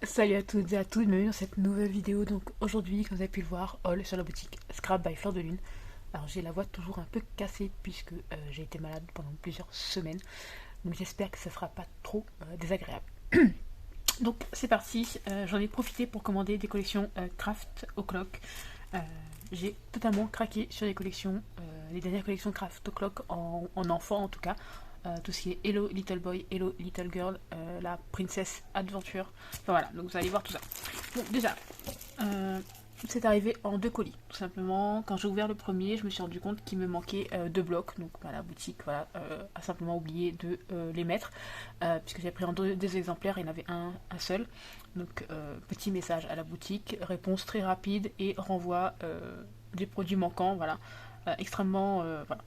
Salut à toutes et à tous, bienvenue dans cette nouvelle vidéo. Donc aujourd'hui, comme vous avez pu le voir, haul sur la boutique Scrap by Fleur de Lune. Alors j'ai la voix toujours un peu cassée puisque j'ai été malade pendant plusieurs semaines. Donc j'espère que ça sera pas trop désagréable. Donc c'est parti, j'en ai profité pour commander des collections Craft O'Clock. Euh, j'ai totalement craqué sur les collections, les dernières collections Craft O'Clock en enfant en tout cas. Tout ce qui est Hello Little Boy, Hello Little Girl, la Princess Adventure. Enfin voilà, donc vous allez voir tout ça. Bon, déjà, euh, c'est arrivé en deux colis. Tout simplement, quand j'ai ouvert le premier, je me suis rendu compte qu'il me manquait deux blocs. Donc bah, la boutique voilà, a simplement oublié de les mettre, puisque j'ai pris en deux exemplaires, il y en avait un seul. Donc petit message à la boutique, réponse très rapide et renvoi des produits manquants, voilà, extrêmement, voilà,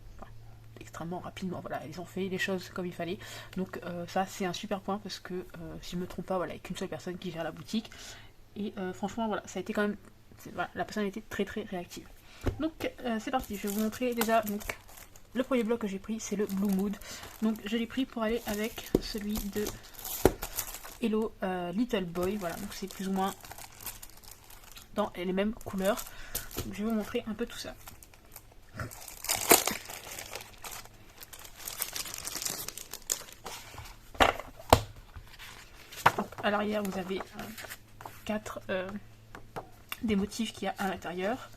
extrêmement rapidement. Voilà, ils ont fait les choses comme il fallait. Donc ça c'est un super point parce que si je me trompe pas, voilà, il n'y a qu'une seule personne qui gère la boutique. Et franchement voilà, ça a été quand même. Voilà, la personne a été très très réactive. Donc c'est parti, je vais vous montrer déjà. Donc le premier bloc que j'ai pris c'est le Blue Mood. Donc je l'ai pris pour aller avec celui de Hello Little Boy. Voilà, donc c'est plus ou moins dans les mêmes couleurs. Donc, je vais vous montrer un peu tout ça. Donc, à l'arrière vous avez quatre des motifs qu'il y a à l'intérieur.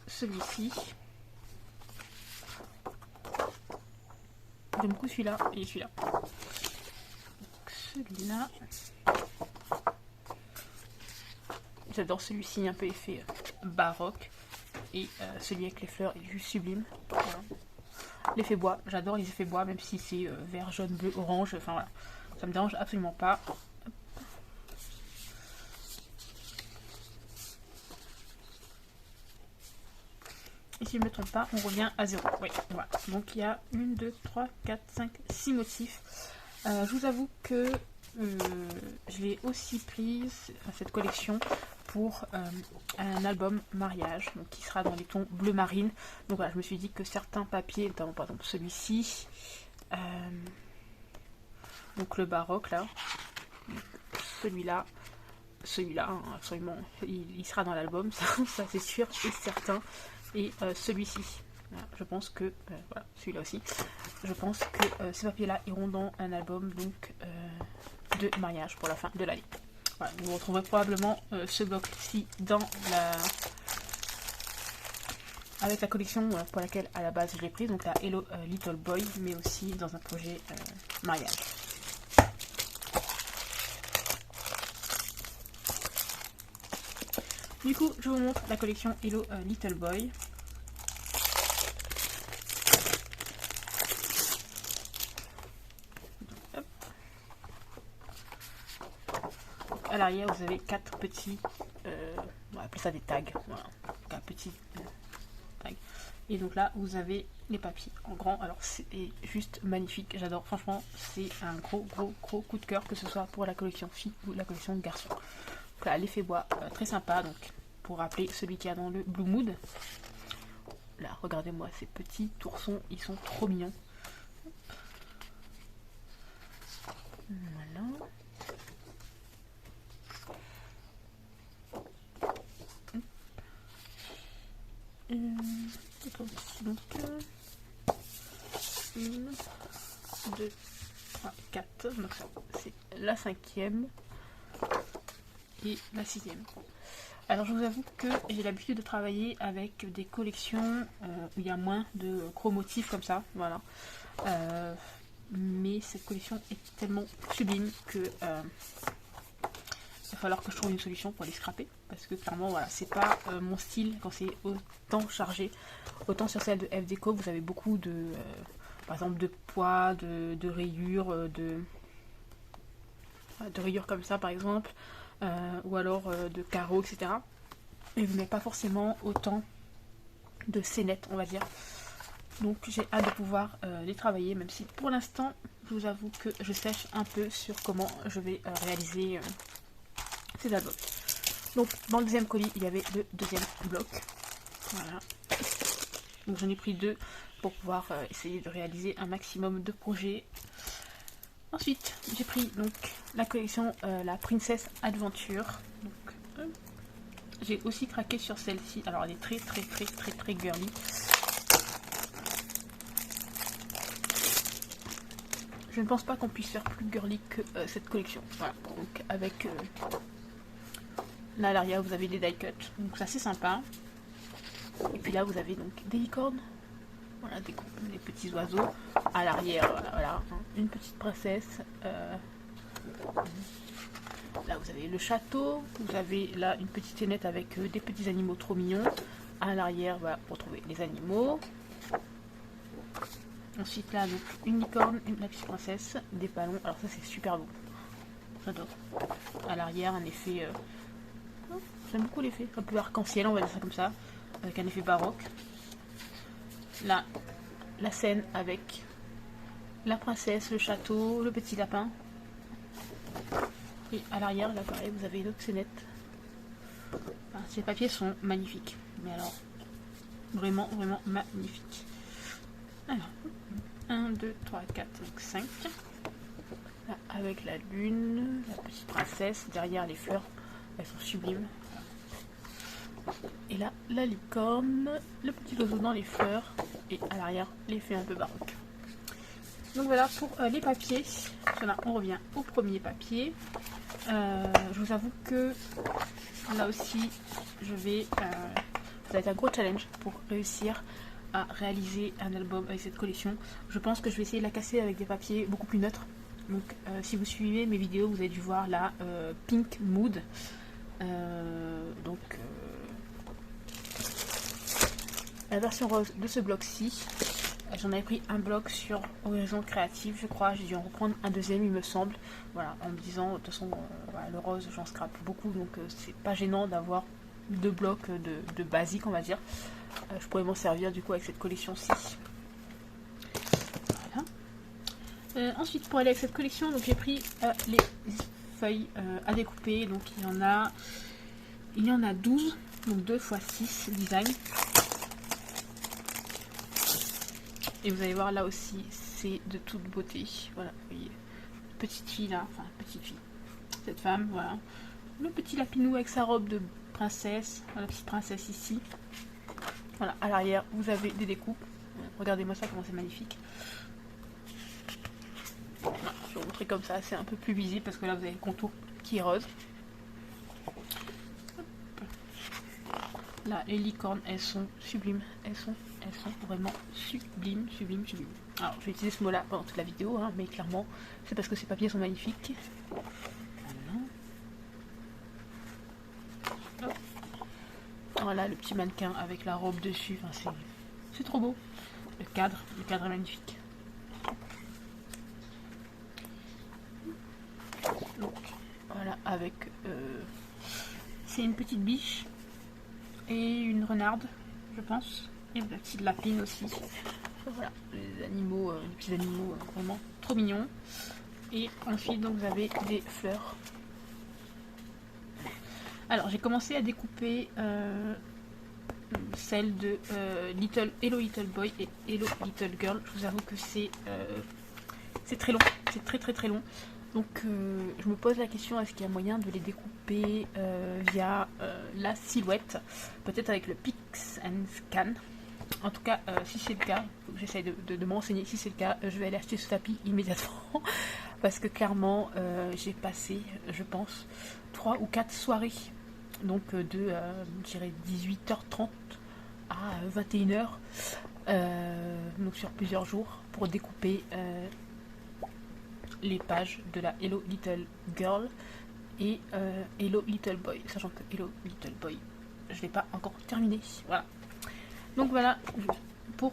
Celui-ci. J'aime beaucoup celui-là et celui-là. Celui-là. J'adore celui-ci un peu effet baroque. Et celui avec les fleurs est juste sublime. Voilà. L'effet bois, j'adore les effets bois, même si c'est vert, jaune, bleu, orange. Enfin voilà, ça me dérange absolument pas. Et si je ne me trompe pas, on revient à 0. Oui, voilà. Donc il y a 1, 2, 3, 4, 5, 6 motifs. Je vous avoue que je l'ai aussi prise, cette collection, pour un album mariage, donc qui sera dans les tons bleu marine. Donc voilà, je me suis dit que certains papiers, notamment par exemple celui-ci, donc le baroque là, celui-là, hein, absolument, il sera dans l'album, ça c'est sûr et certain. Et celui-ci, voilà, je pense que, voilà, celui-là aussi, je pense que ces papiers-là iront dans un album donc de mariage pour la fin de l'année. Voilà, vous retrouverez probablement ce bloc-ci dans avec la collection pour laquelle à la base je l'ai prise, donc la Hello Little Boy, mais aussi dans un projet mariage. Du coup, je vous montre la collection Hello Little Boy. À l'arrière, vous avez quatre petits, on va appeler ça des tags, voilà, quatre petits tags. Et donc là, vous avez les papiers en grand. Alors c'est juste magnifique, j'adore. Franchement, c'est un gros coup de cœur, que ce soit pour la collection fille ou la collection garçon. Donc là, l'effet bois, très sympa. Donc pour rappeler celui qui a dans le Blue Mood. Là, regardez-moi ces petits oursons, ils sont trop mignons. Voilà. Donc 1, 2, 3, 4. Donc c'est la cinquième et la sixième. Alors je vous avoue que j'ai l'habitude de travailler avec des collections où il y a moins de gros motifs comme ça, voilà. Mais cette collection est tellement sublime que il va falloir que je trouve une solution pour les scraper, parce que clairement voilà, c'est pas mon style quand c'est autant chargé. Autant sur celle de F Déco, vous avez beaucoup de par exemple de poids, de rayures, de rayures comme ça par exemple, ou alors de carreaux, etc. Et vous n'avez pas forcément autant de scénettes, on va dire. Donc j'ai hâte de pouvoir les travailler, même si pour l'instant, je vous avoue que je sèche un peu sur comment je vais réaliser ces albums. Donc dans le deuxième colis, il y avait le deuxième bloc. Voilà. Donc j'en ai pris deux pour pouvoir essayer de réaliser un maximum de projets. Ensuite, j'ai pris donc la collection la Princess Adventure. Donc, j'ai aussi craqué sur celle-ci. Alors, elle est très girly. Je ne pense pas qu'on puisse faire plus girly que cette collection. Voilà, donc avec là à l'arrière vous avez des die cuts, donc c'est assez sympa. Et puis là vous avez donc des licornes, voilà, des petits oiseaux. À l'arrière, voilà, une petite princesse. Là vous avez le château, vous avez là une petite scénette avec des petits animaux trop mignons. À l'arrière, voilà, pour trouver les animaux. Ensuite là, donc une licorne, la petite princesse, des ballons. Alors ça c'est super beau, j'adore. À l'arrière un effet, j'aime beaucoup l'effet, un peu arc-en-ciel, on va dire ça comme ça, avec un effet baroque. Là, la scène avec la princesse, le château, le petit lapin. Et à l'arrière, là pareil, vous avez l'autre scénette. Enfin, ces papiers sont magnifiques, mais alors vraiment magnifiques. Alors, 1, 2, 3, 4, 5. Là, avec la lune, la petite princesse, derrière les fleurs, elles sont sublimes. Et là, la licorne, le petit oiseau dans les fleurs, et à l'arrière, l'effet un peu baroque. Donc voilà pour les papiers. Voilà, on revient au premier papier. Je vous avoue que là aussi, ça va être un gros challenge pour réussir à réaliser un album avec cette collection. Je pense que je vais essayer de la casser avec des papiers beaucoup plus neutres. Donc si vous suivez mes vidéos, vous avez dû voir la Pink Mood. La version rose de ce bloc-ci. J'en avais pris un bloc sur Horizon Créative, je crois. J'ai dû en reprendre un deuxième, il me semble. Voilà, en me disant, de toute façon, voilà, le rose, j'en scrape beaucoup, donc c'est pas gênant d'avoir deux blocs de basique, on va dire. Je pourrais m'en servir du coup avec cette collection-ci. Voilà. Ensuite, pour aller avec cette collection, donc j'ai pris les feuilles à découper. Donc il y en a 12, donc 2 x 6 designs. Et vous allez voir là aussi, c'est de toute beauté. Voilà, vous voyez, petite fille là, enfin petite fille, cette femme, voilà. Le petit lapinou avec sa robe de princesse, la petite princesse ici. Voilà, à l'arrière, vous avez des découpes. Regardez-moi ça, comment c'est magnifique. Voilà, je vais vous montrer comme ça, c'est un peu plus visible parce que là, vous avez le contour qui est rose. Là, les licornes, elles sont sublimes. Elles sont vraiment sublimes. Alors, je vais utiliser ce mot-là pendant toute la vidéo, hein, mais clairement, c'est parce que ces papiers sont magnifiques. Voilà, le petit mannequin avec la robe dessus. Enfin, c'est trop beau. Le cadre est magnifique. Donc, voilà, avec... c'est une petite biche et une renarde, je pense. Et une petite lapine aussi. Voilà, les animaux, les petits animaux vraiment trop mignons. Et ensuite, donc, vous avez des fleurs. Alors, j'ai commencé à découper celle de Hello Little Boy et Hello Little Girl. Je vous avoue que c'est très long, c'est très long. Donc, je me pose la question, est-ce qu'il y a moyen de les découper via la silhouette, peut-être avec le Pix and Scan. En tout cas, si c'est le cas, il faut que j'essaye de me renseigner. Si c'est le cas, je vais aller acheter ce tapis immédiatement. Parce que clairement, j'ai passé, je pense, 3 ou 4 soirées. Donc de, je dirais, 18h30 à 21h. Donc sur plusieurs jours pour découper les pages de la Hello Little Girl et Hello Little Boy. Sachant que Hello Little Boy, je ne l'ai pas encore terminé. Voilà. Donc voilà pour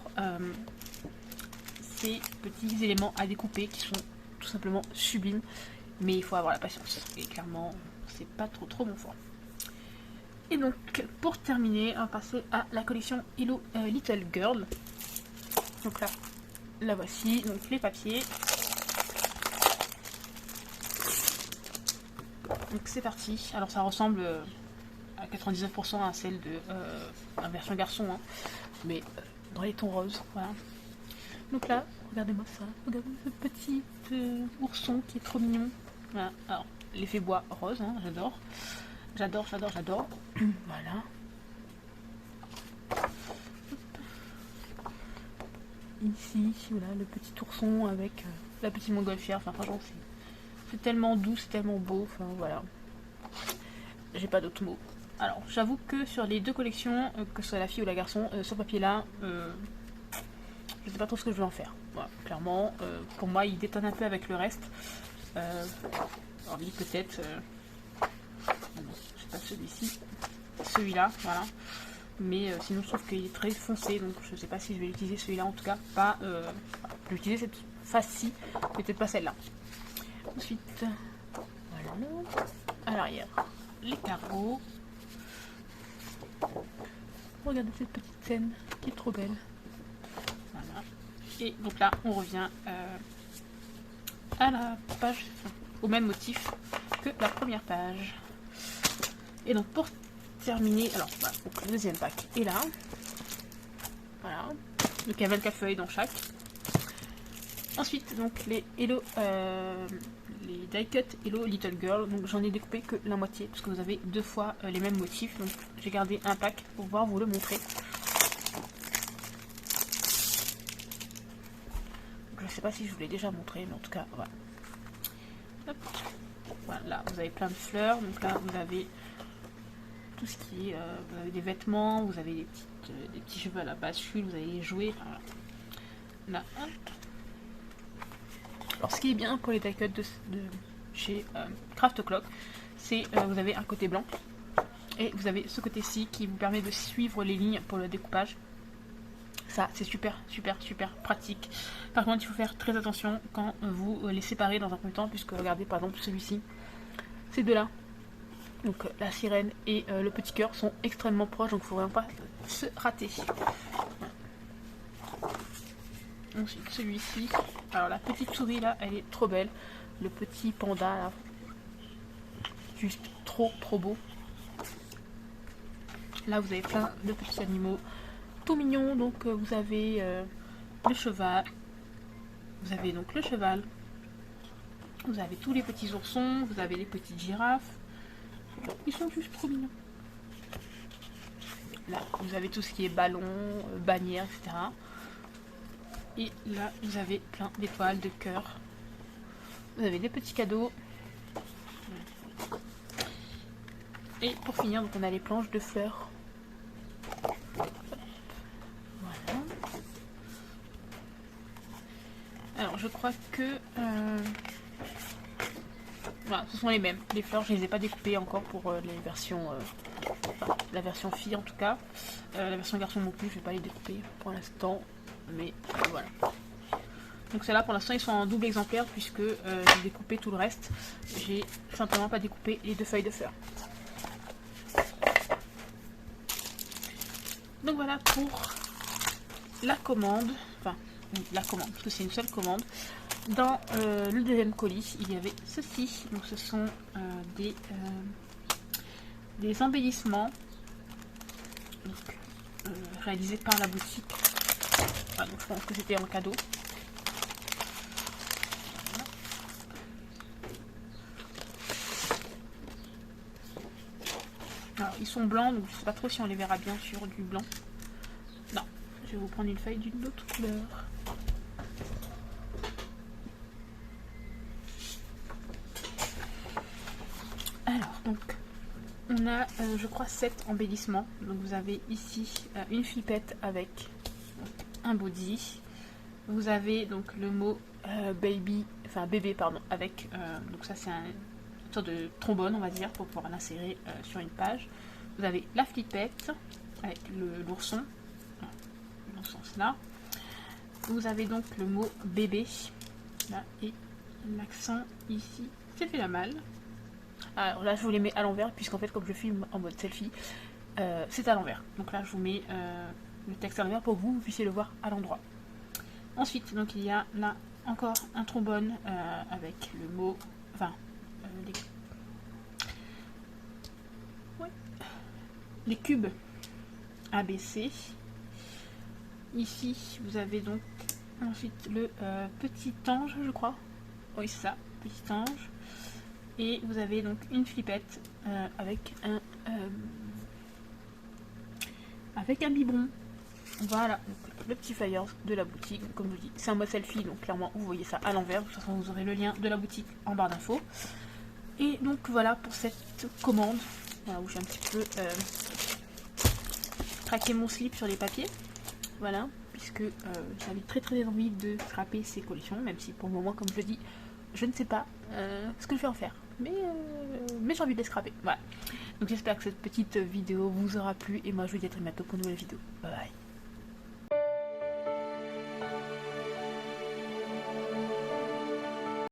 ces petits éléments à découper qui sont tout simplement sublimes, mais il faut avoir la patience et clairement c'est pas trop mon fort. Et donc pour terminer, on va passer à la collection Hello Little Girl. Donc là, la voici, donc les papiers. Donc c'est parti. Alors ça ressemble à 99% à celle de la version garçon, hein, mais dans les tons roses. Voilà. Donc là, regardez-moi ça. Regardez ce petit ourson qui est trop mignon. Voilà. Alors, l'effet bois rose, hein, j'adore. J'adore. Voilà. Ici, voilà, le petit ourson avec la petite montgolfière. Enfin, franchement, c'est tellement doux, c'est tellement beau. Enfin, voilà. J'ai pas d'autres mots. Alors, j'avoue que sur les deux collections, que ce soit la fille ou la garçon, ce papier-là, je sais pas trop ce que je vais en faire. Voilà, clairement, pour moi, il détonne un peu avec le reste. Alors, oui, peut-être. Je sais pas, celui-ci. Celui-là, voilà. Mais sinon, je trouve qu'il est très foncé, donc je sais pas si je vais l'utiliser celui-là, en tout cas, pas. Je vais utiliser cette face-ci, peut-être pas celle-là. Ensuite, voilà. À l'arrière, les carreaux. Regardez cette petite scène qui est trop belle. Voilà. Et donc là, on revient à la page, enfin, au même motif que la première page. Et donc pour terminer, alors voilà, donc le deuxième pack est là. Voilà. Donc il y a 24 feuilles dans chaque. Ensuite, donc les Hello, les die cut Hello Little Girl. Donc j'en ai découpé que la moitié parce que vous avez deux fois les mêmes motifs. Donc j'ai gardé un pack pour pouvoir vous le montrer. Donc, je sais pas si je vous l'ai déjà montré, mais en tout cas voilà. Hop. Voilà, vous avez plein de fleurs. Donc là vous avez tout ce qui est, vous avez des vêtements, vous avez des petits cheveux à la bascule, vous avez les jouets. Enfin, voilà. Là, hop. Alors ce qui est bien pour les die cuts de chez Craft O'Clock, c'est vous avez un côté blanc et vous avez ce côté-ci qui vous permet de suivre les lignes pour le découpage. Ça c'est super pratique. Par contre il faut faire très attention quand vous les séparez dans un premier temps, puisque regardez par exemple celui-ci, ces deux là, donc la sirène et le petit cœur sont extrêmement proches, donc il ne faut vraiment pas se rater. Ensuite celui-ci, alors la petite souris là, elle est trop belle. Le petit panda là, juste trop beau. Là vous avez plein de petits animaux tout mignons. Donc vous avez le cheval, vous avez donc le cheval, vous avez tous les petits oursons, vous avez les petites girafes. Ils sont juste trop mignons. Là vous avez tout ce qui est ballon, bannière, etc. Et là, vous avez plein d'étoiles, de cœurs. Vous avez des petits cadeaux. Et pour finir, donc on a les planches de fleurs. Voilà. Alors, je crois que... voilà, ce sont les mêmes. Les fleurs, je ne les ai pas découpées encore pour les versions... enfin, la version fille en tout cas. La version garçon non plus, je ne vais pas les découper pour l'instant. Mais voilà. Donc celles-là pour l'instant ils sont en double exemplaire, puisque j'ai découpé tout le reste. J'ai simplement pas découpé les deux feuilles de fleurs. Donc voilà pour la commande. Enfin la commande, parce que c'est une seule commande. Dans le deuxième colis il y avait ceci. Donc ce sont des embellissements donc, réalisés par la boutique. Voilà, donc je pense que c'était un cadeau. Alors, ils sont blancs, donc je sais pas trop si on les verra bien sur du blanc. Non, je vais vous prendre une feuille d'une autre couleur. Alors, donc, on a, je crois, 7 embellissements. Donc, vous avez ici une flippette avec un body. Vous avez donc le mot baby, enfin bébé, pardon, avec, donc ça c'est une sorte de trombone, on va dire, pour pouvoir l'insérer sur une page. Vous avez la flippette avec l'ourson, dans ce sens-là. Vous avez donc le mot bébé, là, et l'accent ici, c'est fait la malle. Alors là, je vous les mets à l'envers, puisqu'en fait, comme je filme en mode selfie, c'est à l'envers. Donc là, je vous mets le texte à l'envers pour que vous puissiez le voir à l'endroit. Ensuite, donc il y a là encore un trombone avec le mot, enfin, les cubes ABC. Ici, vous avez donc Ensuite le petit ange, je crois. Oui, c'est ça, petit ange. Et vous avez donc une flippette avec un biberon. Voilà, donc, le petit Fires de la boutique. Donc, comme je vous dis, c'est un mode selfie, donc clairement vous voyez ça à l'envers. De toute façon, vous aurez le lien de la boutique en barre d'infos. Et donc voilà pour cette commande. Voilà, où j'ai un petit peu traqué mon slip sur les papiers. Voilà, puisque j'avais très envie de scraper ces collections, même si pour le moment, comme je dis, je ne sais pas ce que je vais en faire. Mais j'ai envie de les scraper. Voilà. Donc j'espère que cette petite vidéo vous aura plu et moi je vous dis à très bientôt pour une nouvelle vidéo. Bye bye.